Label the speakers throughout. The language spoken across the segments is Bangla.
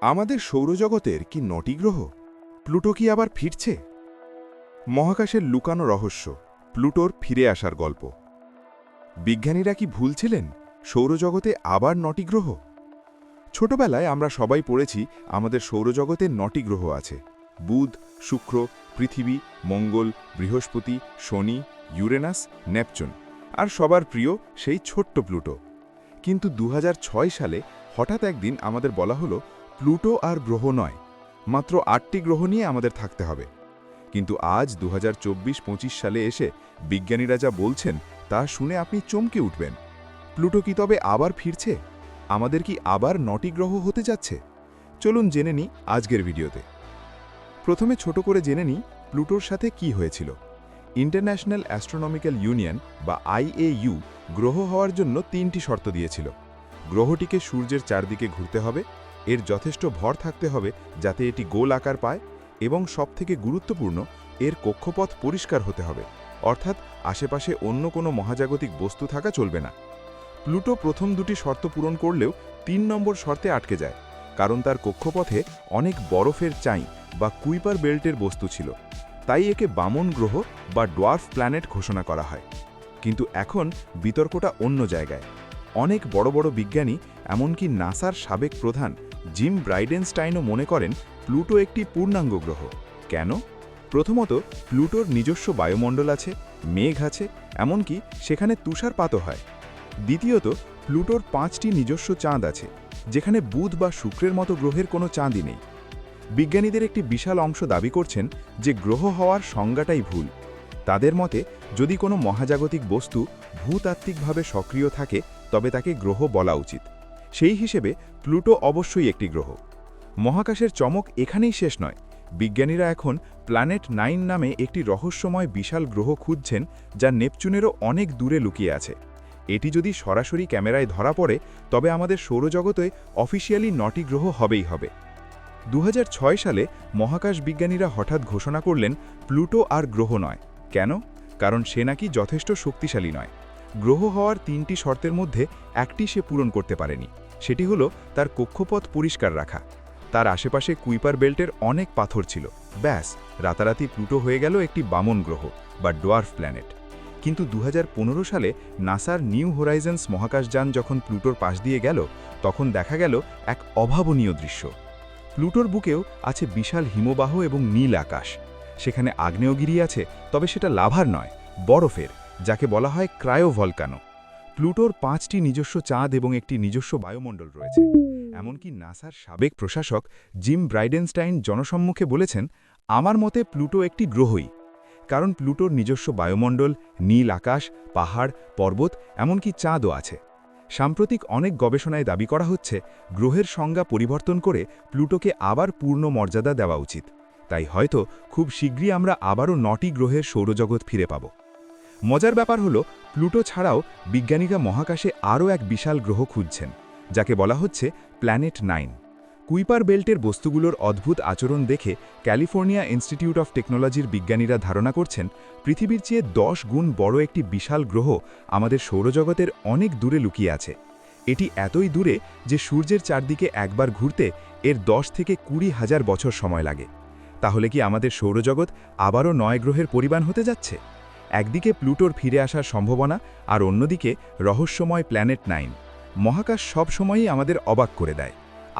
Speaker 1: আমাদের সৌরজগতের কি ৯টি গ্রহ? প্লুটো কি আবার ফিরছে? মহাকাশের লুকানো রহস্য, প্লুটোর ফিরে আসার গল্প। বিজ্ঞানীরা কি ভুলছিলেন? সৌরজগতে আবার ৯টি গ্রহ? ছোটবেলায় আমরা সবাই পড়েছি আমাদের সৌরজগতে ৯টি গ্রহ আছে: বুধ, শুক্র, পৃথিবী, মঙ্গল, বৃহস্পতি, শনি, ইউরেনাস, নেপচুন, আর সবার প্রিয় সেই ছোট্ট প্লুটো। কিন্তু ২০০৬ সালে হঠাৎ একদিন আমাদের বলা হলো প্লুটো আর গ্রহ নয়, মাত্র ৮টি গ্রহ নিয়ে আমাদের থাকতে হবে। কিন্তু আজ ২০২৪-২৫ সালে এসে বিজ্ঞানীরা যা বলছেন তা শুনে আপনি চমকে উঠবেন। প্লুটো কি তবে আবার ফিরছে? আমাদের কি আবার ৯টি গ্রহ হতে যাচ্ছে? চলুন জেনে নিই আজকের ভিডিওতে। প্রথমে ছোট করে জেনে নিই প্লুটোর সাথে কি হয়েছিল। ইন্টারন্যাশনাল অ্যাস্ট্রোনমিক্যাল ইউনিয়ন বা IAU গ্রহ হওয়ার জন্য ৩টি শর্ত দিয়েছিল। গ্রহটিকে সূর্যের চারদিকে ঘুরতে হবে, এর যথেষ্ট ভর থাকতে হবে যাতে এটি গোল আকার পায়, এবং সবথেকে গুরুত্বপূর্ণ, এর কক্ষপথ পরিষ্কার হতে হবে, অর্থাৎ আশেপাশে অন্য কোনো মহাজাগতিক বস্তু থাকা চলবে না। প্লুটো প্রথম দুটি শর্ত পূরণ করলেও ৩ নম্বর শর্তে আটকে যায়, কারণ তার কক্ষপথে অনেক বরফের চাই বা কুইপার বেল্টের বস্তু ছিল। তাই একে বামন গ্রহ বা ডোয়ার্ফ প্ল্যানেট ঘোষণা করা হয়। কিন্তু এখন বিতর্কটা অন্য জায়গায়। অনেক বড় বড় বিজ্ঞানী, এমনকি নাসার সাবেক প্রধান জিম ব্রাইডেনস্টাইনও মনে করেন প্লুটো একটি পূর্ণাঙ্গ গ্রহ। কেন? প্রথমত, প্লুটোর নিজস্ব বায়ুমণ্ডল আছে, মেঘ আছে, এমনকি সেখানে তুষারপাতও হয়। দ্বিতীয়ত, প্লুটোর 5টি নিজস্ব চাঁদ আছে, যেখানে বুধ বা শুক্রের মতো গ্রহের কোনো চাঁদই নেই। বিজ্ঞানীদের একটি বিশাল অংশ দাবি করছেন যে গ্রহ হওয়ার সংজ্ঞাটাই ভুল। তাদের মতে, যদি কোনো মহাজাগতিক বস্তু ভূতাত্ত্বিকভাবে সক্রিয় থাকে তবে তাকে গ্রহ বলা উচিত। সেই হিসেবে প্লুটো অবশ্যই একটি গ্রহ। মহাকাশের চমক এখানেই শেষ নয়। বিজ্ঞানীরা এখন প্ল্যানেট 9 নামে একটি রহস্যময় বিশাল গ্রহ খুঁজছেন, যা নেপচুনেরও অনেক দূরে লুকিয়ে আছে। এটি যদি সরাসরি ক্যামেরায় ধরা পড়ে তবে আমাদের সৌরজগতে অফিসিয়ালি 9টি গ্রহ হবেই হবে। ২০০৬ সালে মহাকাশ বিজ্ঞানীরা হঠাৎ ঘোষণা করলেন প্লুটো আর গ্রহ নয়। কেন? কারণ সে নাকি যথেষ্ট শক্তিশালী নয়। গ্রহ হওয়ার 3টি শর্তের মধ্যে একটি সে পূরণ করতে পারেনি। সেটি হলো তার কক্ষপথ পরিষ্কার রাখা। তার আশেপাশে কুইপার বেল্টের অনেক পাথর ছিল। ব্যাস, রাতারাতি প্লুটো হয়ে গেল একটি বামন গ্রহ বা ডোয়ার্ফ প্ল্যানেট। কিন্তু ২০১৫ সালে নাসার নিউ হোরাইজন্স মহাকাশযান যখন প্লুটোর পাশ দিয়ে গেল, তখন দেখা গেল এক অভাবনীয় দৃশ্য। প্লুটোর বুকেও আছে বিশাল হিমবাহ এবং নীল আকাশ। সেখানে আগ্নেয়গিরি আছে, তবে সেটা লাভার নয়, বরফের, যাকে বলা হয় ক্রায়োভলকানো। প্লুটোর 5টি নিজস্ব চাঁদ এবং একটি নিজস্ব বায়ুমণ্ডল রয়েছে। এমনকি নাসার সাবেক প্রশাসক জিম ব্রাইডেনস্টাইন জনসম্মুখে বলেছেন, আমার মতে প্লুটো একটি গ্রহই। কারণ প্লুটোর নিজস্ব বায়ুমণ্ডল, নীল আকাশ, পাহাড়, পর্বত, এমনকি চাঁদও আছে। সাম্প্রতিক অনেক গবেষণায় দাবি করা হচ্ছে গ্রহের সংজ্ঞা পরিবর্তন করে প্লুটোকে আবার পূর্ণ মর্যাদা দেওয়া উচিত। তাই হয়তো খুব শীঘ্রই আমরা আবারও 9টি গ্রহের সৌরজগৎ ফিরে পাব। মজার ব্যাপার হলো, প্লুটো ছাড়াও বিজ্ঞানীরা মহাকাশে আরও এক বিশাল গ্রহ খুঁজছেন, যাকে বলা হচ্ছে প্ল্যানেট 9। কুইপার বেল্টের বস্তুগুলোর অদ্ভুত আচরণ দেখে ক্যালিফোর্নিয়া ইনস্টিটিউট অফ টেকনোলজির বিজ্ঞানীরা ধারণা করছেন পৃথিবীর চেয়ে 10 গুণ বড় একটি বিশাল গ্রহ আমাদের সৌরজগতের অনেক দূরে লুকিয়ে আছে। এটি এতই দূরে যে সূর্যের চারদিকে একবার ঘুরতে এর 10 থেকে 20,000 বছর সময় লাগে। তাহলে কি আমাদের সৌরজগৎ আবারও 9 গ্রহের পরিমাণ হতে যাচ্ছে? একদিকে প্লুটোর ফিরে আসার সম্ভাবনা, আর অন্যদিকে রহস্যময় প্ল্যানেট 9। মহাকাশ সব সময়ই আমাদের অবাক করে দেয়।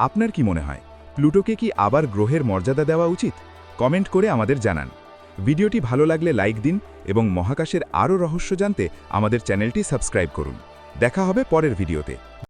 Speaker 1: আপনার কি মনে হয়, প্লুটোকে কি আবার গ্রহের মর্যাদা দেওয়া উচিত? কমেন্ট করে আমাদের জানান। ভিডিওটি ভালো লাগলে লাইক দিন এবং মহাকাশের আরও রহস্য জানতে আমাদের চ্যানেলটি সাবস্ক্রাইব করুন। দেখা হবে পরের ভিডিওতে।